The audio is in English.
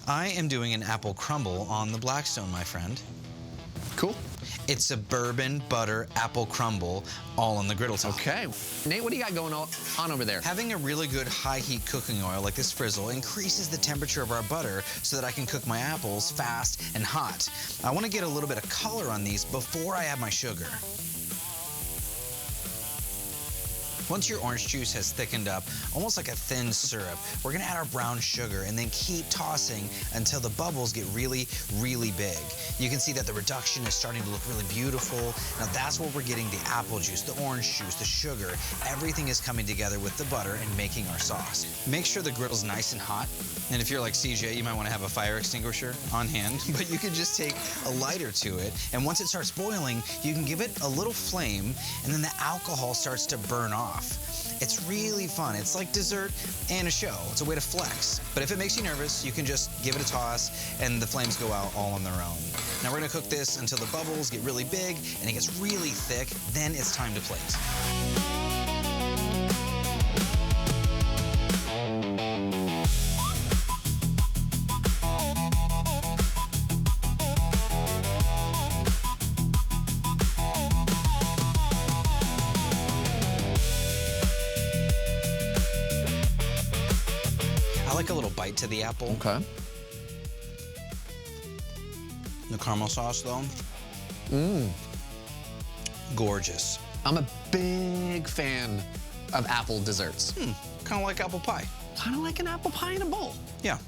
I am doing an apple crumble on the Blackstone, my friend. Cool. It's a bourbon butter apple crumble all on the griddle top. Okay. Nate, what do you got going on over there? Having a really good high heat cooking oil like this Frizzle increases the temperature of our butter so that I can cook my apples fast and hot. I want to get a little bit of color on these before I add my sugar. Once your orange juice has thickened up, almost like a thin syrup, we're gonna add our brown sugar and then keep tossing until the bubbles get really, really big. You can see that the reduction is starting to look really beautiful. Now that's where we're getting the apple juice, the orange juice, the sugar. Everything is coming together with the butter and making our sauce. Make sure the griddle's nice and hot. And if you're like CJ, you might wanna have a fire extinguisher on hand, but you could just take a lighter to it. And once it starts boiling, you can give it a little flame and then the alcohol starts to burn off. It's really fun. It's like dessert and a show. It's a way to flex. But if it makes you nervous, you can just give it a toss and the flames go out all on their own. Now we're gonna cook this until the bubbles get really big and it gets really thick. Then it's time to plate. I like a little bite to the apple. Okay. The caramel sauce, though. Gorgeous. I'm a big fan of apple desserts. Kind of like apple pie. Kind of like an apple pie in a bowl. Yeah.